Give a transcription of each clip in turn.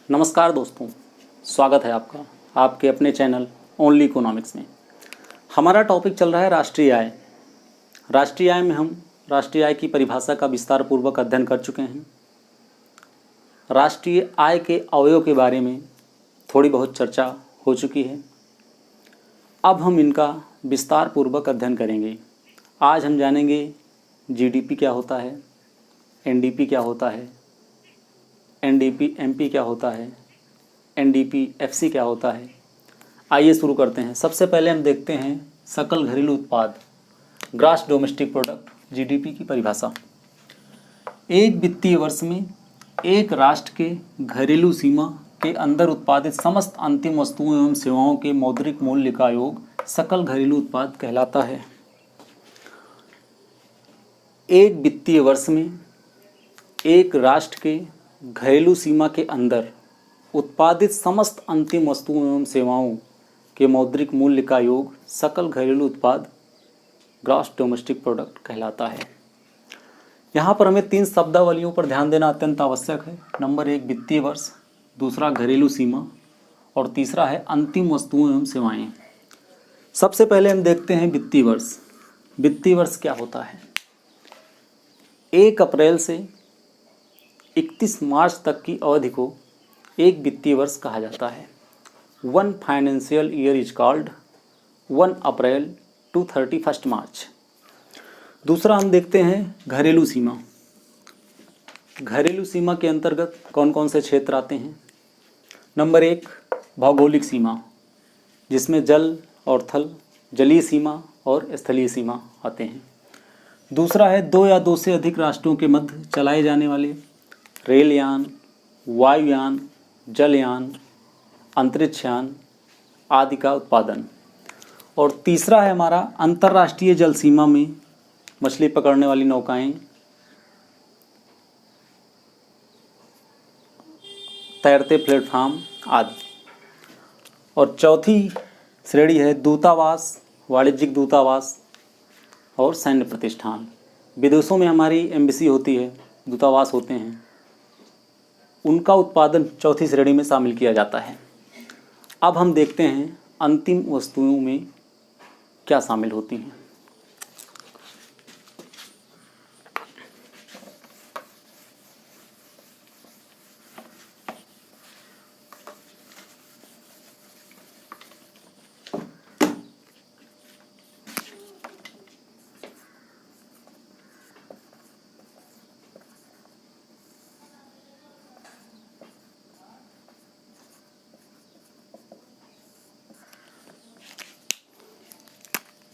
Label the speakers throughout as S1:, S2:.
S1: नमस्कार दोस्तों, स्वागत है आपका आपके अपने चैनल ओनली इकोनॉमिक्स में। हमारा टॉपिक चल रहा है राष्ट्रीय आय। राष्ट्रीय आय में हम राष्ट्रीय आय की परिभाषा का विस्तार पूर्वक अध्ययन कर चुके हैं। राष्ट्रीय आय के अवयव के बारे में थोड़ी बहुत चर्चा हो चुकी है। अब हम इनका विस्तार पूर्वक अध्ययन करेंगे। आज हम जानेंगे जीडीपी क्या होता है, एनडीपी क्या होता है, एनडीपी एमपी क्या होता है, एनडीपी एफसी क्या होता है। आइए शुरू करते हैं। सबसे पहले हम देखते हैं सकल घरेलू उत्पाद, ग्रॉस डोमेस्टिक प्रोडक्ट, जीडीपी की परिभाषा। एक वित्तीय वर्ष में एक राष्ट्र के घरेलू सीमा के अंदर उत्पादित समस्त अंतिम वस्तुओं एवं सेवाओं के मौद्रिक मूल्य का योग सकल घरेलू उत्पाद कहलाता है। एक वित्तीय वर्ष में एक राष्ट्र के घरेलू सीमा के अंदर उत्पादित समस्त अंतिम वस्तुओं एवं सेवाओं के मौद्रिक मूल्य का योग सकल घरेलू उत्पाद, ग्रॉस डोमेस्टिक प्रोडक्ट कहलाता है। यहाँ पर हमें तीन शब्दावलियों पर ध्यान देना अत्यंत आवश्यक है। नंबर 1 वित्तीय वर्ष, दूसरा घरेलू सीमा और तीसरा है अंतिम वस्तुओं एवं सेवाएं। सबसे पहले हम देखते हैं वित्तीय वर्ष। वित्तीय वर्ष क्या होता है? 1 अप्रैल से 31 मार्च तक की अवधि को एक वित्तीय वर्ष कहा जाता है। 1 financial year is called 1 April to 31 March. दूसरा हम देखते हैं घरेलू सीमा। घरेलू सीमा के अंतर्गत कौन कौन से क्षेत्र आते हैं? नंबर 1 भौगोलिक सीमा, जिसमें जल और थल, जलीय सीमा और स्थलीय सीमा आते हैं। दूसरा है 2 या 2 से अधिक राष्ट्रों के मध्य चलाए जाने वाले रेलयान, वायुयान, जलयान, अंतरिक्षयान आदि का उत्पादन। और तीसरा है हमारा अंतर्राष्ट्रीय जल सीमा में मछली पकड़ने वाली नौकाएं, तैरते प्लेटफार्म आदि। और चौथी श्रेणी है दूतावास, वाणिज्यिक दूतावास और सैन्य प्रतिष्ठान। विदेशों में हमारी एम्बेसी होती है, दूतावास होते हैं, उनका उत्पादन चौथी श्रेणी में शामिल किया जाता है। अब हम देखते हैं अंतिम वस्तुओं में क्या शामिल होती हैं।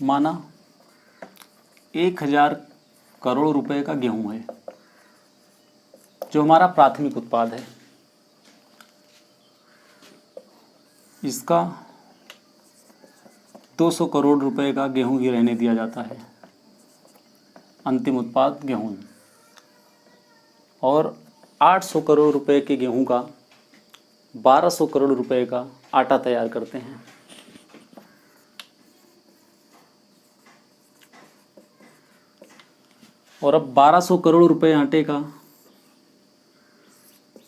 S1: माना 1000 करोड़ रुपए का गेहूं है, जो हमारा प्राथमिक उत्पाद है। इसका 200 करोड़ रुपए का गेहूं ही रहने दिया जाता है, अंतिम उत्पाद गेहूं। और 800 करोड़ रुपए के गेहूं का 1200 करोड़ रुपए का आटा तैयार करते हैं। और अब 1200 करोड़ रुपए आटे का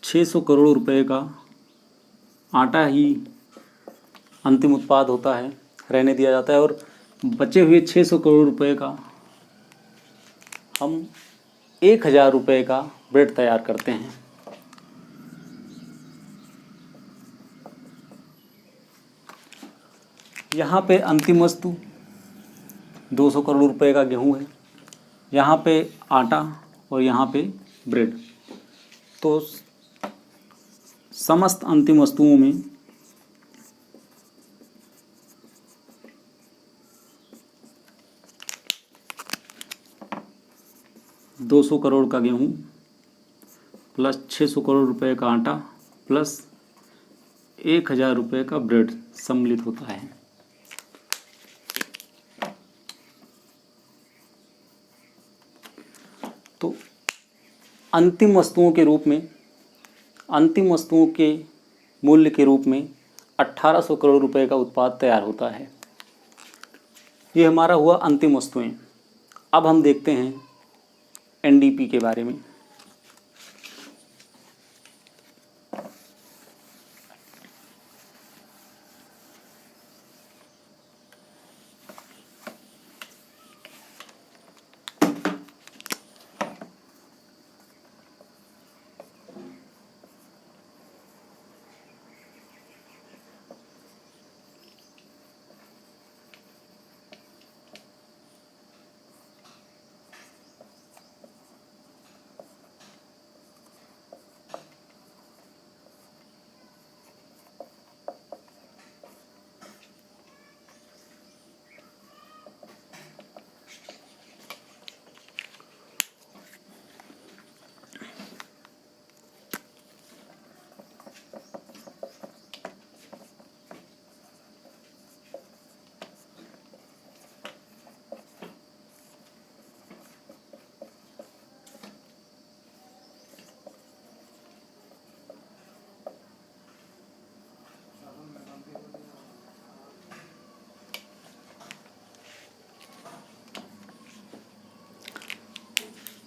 S1: 600 करोड़ रुपए का आटा ही अंतिम उत्पाद होता है, रहने दिया जाता है। और बचे हुए 600 करोड़ रुपए का हम 1000 रुपए का ब्रेड तैयार करते हैं। यहाँ पे अंतिम वस्तु 200 करोड़ रुपए का गेहूं है, यहाँ पे आटा और यहाँ पे ब्रेड। तो समस्त अंतिम वस्तुओं में $200 करोड़ का गेहूं प्लस 600 करोड़ रुपए का आटा प्लस 1000 रुपए का ब्रेड सम्मिलित होता है। तो अंतिम वस्तुओं के रूप में, अंतिम वस्तुओं के मूल्य के रूप में 1800 करोड़ रुपए का उत्पाद तैयार होता है। ये हमारा हुआ अंतिम वस्तुएं। अब हम देखते हैं एनडीपी के बारे में।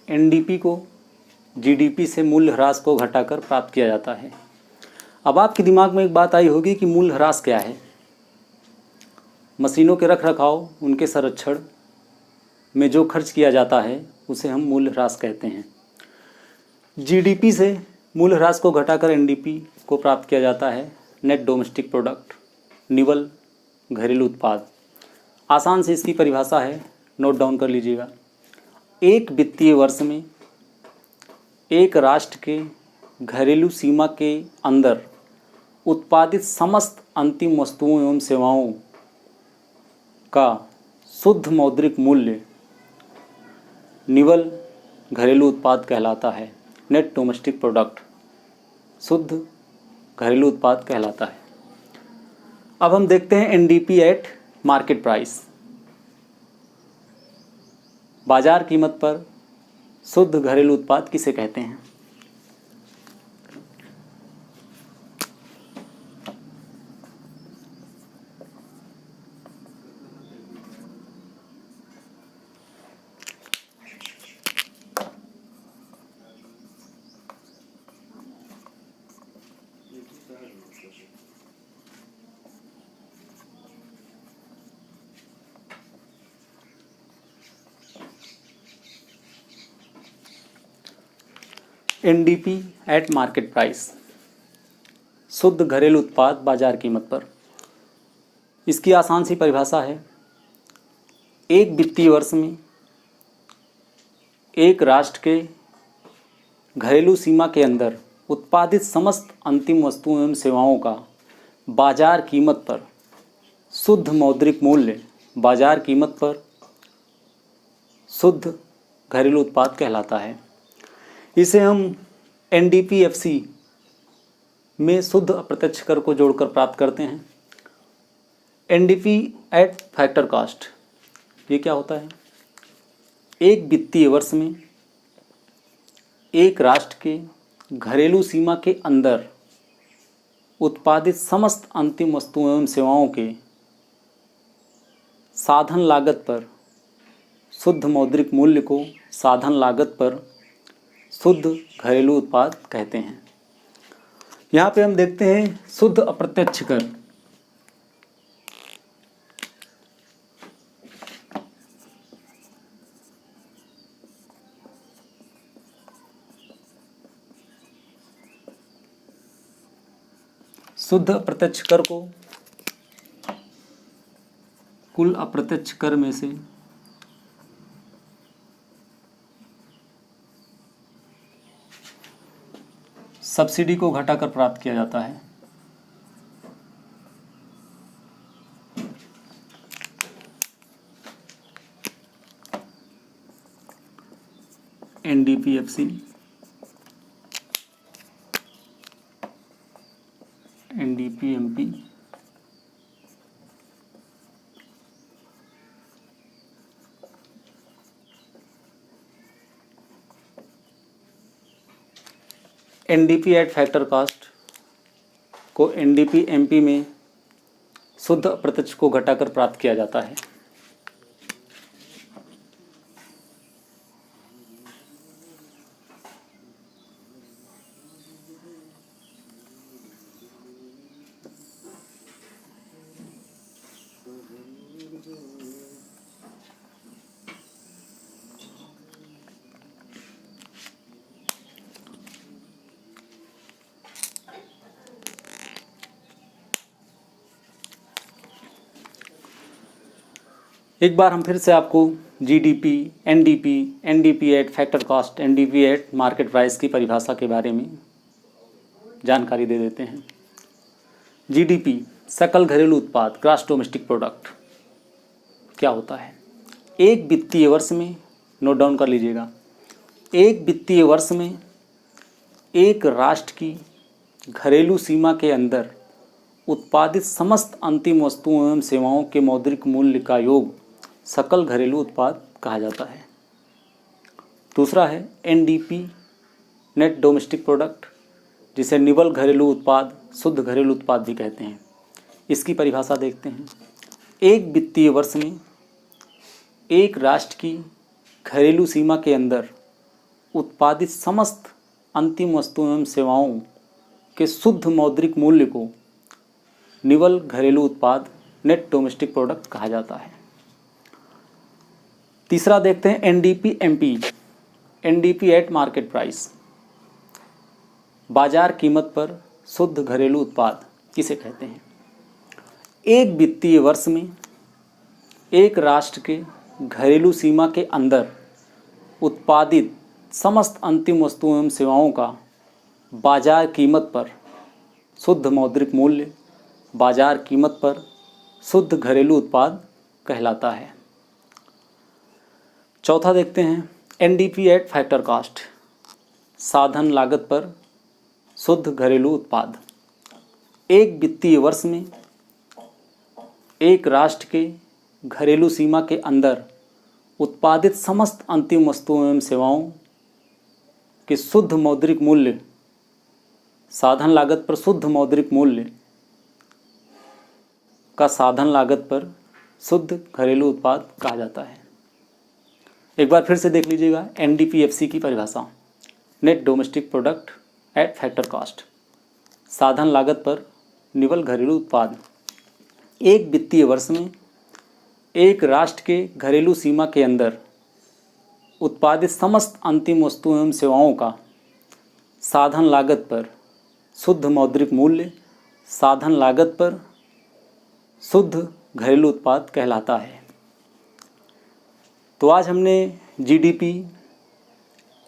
S1: एनडीपी को जीडीपी से मूल्य ह्रास को घटाकर प्राप्त किया जाता है। अब आपके दिमाग में एक बात आई होगी कि मूल्य ह्रास क्या है। मशीनों के रख रखाव, उनके संरक्षण में जो खर्च किया जाता है उसे हम मूल्य ह्रास कहते हैं। जीडीपी से मूल्य ह्रास को घटाकर एनडीपी को प्राप्त किया जाता है, नेट डोमेस्टिक प्रोडक्ट, निवल घरेलू उत्पाद। आसान से इसकी परिभाषा है, नोट डाउन कर लीजिएगा। एक वित्तीय वर्ष में एक राष्ट्र के घरेलू सीमा के अंदर उत्पादित समस्त अंतिम वस्तुओं एवं सेवाओं का शुद्ध मौद्रिक मूल्य निवल घरेलू उत्पाद कहलाता है, नेट डोमेस्टिक प्रोडक्ट शुद्ध घरेलू उत्पाद कहलाता है। अब हम देखते हैं एनडीपी एट मार्केट प्राइस। बाजार कीमत पर शुद्ध घरेलू उत्पाद किसे कहते हैं? एनडीपी एट मार्केट प्राइस, शुद्ध घरेलू उत्पाद बाजार कीमत पर। इसकी आसान सी परिभाषा है, एक वित्तीय वर्ष में एक राष्ट्र के घरेलू सीमा के अंदर उत्पादित समस्त अंतिम वस्तुओं एवं सेवाओं का बाजार कीमत पर शुद्ध मौद्रिक मूल्य बाजार कीमत पर शुद्ध घरेलू उत्पाद कहलाता है। इसे हम एनडीपीएफसी में शुद्ध अप्रत्यक्ष कर को जोड़कर प्राप्त करते हैं। एनडीपी एट फैक्टर कास्ट, ये क्या होता है? एक वित्तीय वर्ष में एक राष्ट्र के घरेलू सीमा के अंदर उत्पादित समस्त अंतिम वस्तुओं एवं सेवाओं के साधन लागत पर शुद्ध मौद्रिक मूल्य को साधन लागत पर शुद्ध घरेलू उत्पाद कहते हैं। यहाँ पे हम देखते हैं शुद्ध अप्रत्यक्ष कर। शुद्ध अप्रत्यक्ष कर को कुल अप्रत्यक्ष कर में से सब्सिडी को घटाकर प्राप्त किया जाता है। NDPFC, एनडीपीएमपी, NDP at factor cast को एनडीपीएमपी में शुद्ध अप्रत्यक्ष को घटाकर प्राप्त किया जाता है। एक बार हम फिर से आपको GDP, NDP, NDP at factor cost, NDP at market price की परिभाषा के बारे में जानकारी दे देते हैं। जीडीपी सकल घरेलू उत्पाद, ग्रॉस डोमेस्टिक प्रोडक्ट, क्या होता है? एक वित्तीय वर्ष में, नोट डाउन कर लीजिएगा, एक वित्तीय वर्ष में एक राष्ट्र की घरेलू सीमा के अंदर उत्पादित समस्त अंतिम वस्तुओं एवं सेवाओं के मौद्रिक मूल्य का योग सकल घरेलू उत्पाद कहा जाता है। दूसरा है एनडीपी, नेट डोमेस्टिक प्रोडक्ट, जिसे निवल घरेलू उत्पाद, शुद्ध घरेलू उत्पाद भी कहते हैं। इसकी परिभाषा देखते हैं। एक वित्तीय वर्ष में एक राष्ट्र की घरेलू सीमा के अंदर उत्पादित समस्त अंतिम वस्तुओं एवं सेवाओं के शुद्ध मौद्रिक मूल्य को निवल घरेलू उत्पाद नेट डोमेस्टिक प्रोडक्ट कहा जाता है। तीसरा देखते हैं एनडीपी एट मार्केट प्राइस, बाजार कीमत पर शुद्ध घरेलू उत्पाद किसे कहते हैं? एक वित्तीय वर्ष में एक राष्ट्र के घरेलू सीमा के अंदर उत्पादित समस्त अंतिम वस्तुओं एवं सेवाओं का बाजार कीमत पर शुद्ध मौद्रिक मूल्य बाजार कीमत पर शुद्ध घरेलू उत्पाद कहलाता है। चौथा देखते हैं एनडीपी एट फैक्टर कॉस्ट, साधन लागत पर शुद्ध घरेलू उत्पाद। एक वित्तीय वर्ष में एक राष्ट्र के घरेलू सीमा के अंदर उत्पादित समस्त अंतिम वस्तुओं एवं सेवाओं के शुद्ध मौद्रिक मूल्य साधन लागत पर शुद्ध मौद्रिक मूल्य का साधन लागत पर शुद्ध घरेलू उत्पाद कहा जाता है। एक बार फिर से देख लीजिएगा एनडीपीएफसी की परिभाषा, net domestic product at factor cost, साधन लागत पर निवल घरेलू उत्पाद। एक वित्तीय वर्ष में एक राष्ट्र के घरेलू सीमा के अंदर उत्पादित समस्त अंतिम वस्तुओं एवं सेवाओं का साधन लागत पर शुद्ध मौद्रिक मूल्य साधन लागत पर शुद्ध घरेलू उत्पाद कहलाता है। तो आज हमने जीडीपी,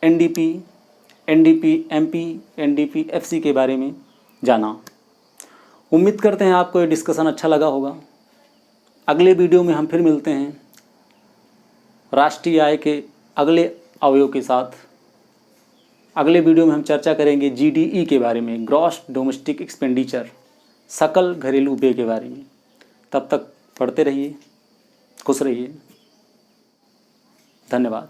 S1: एनडीपी, एमपी, एनडीपीएफसी के बारे में जाना। उम्मीद करते हैं आपको ये डिस्कशन अच्छा लगा होगा। अगले वीडियो में हम फिर मिलते हैं राष्ट्रीय आय के अगले अवयव के साथ। अगले वीडियो में हम चर्चा करेंगे जीडीई के बारे में, ग्रॉस डोमेस्टिक एक्सपेंडिचर, सकल घरेलू व्यय के बारे में। तब तक पढ़ते रहिए, खुश रहिए। धन्यवाद।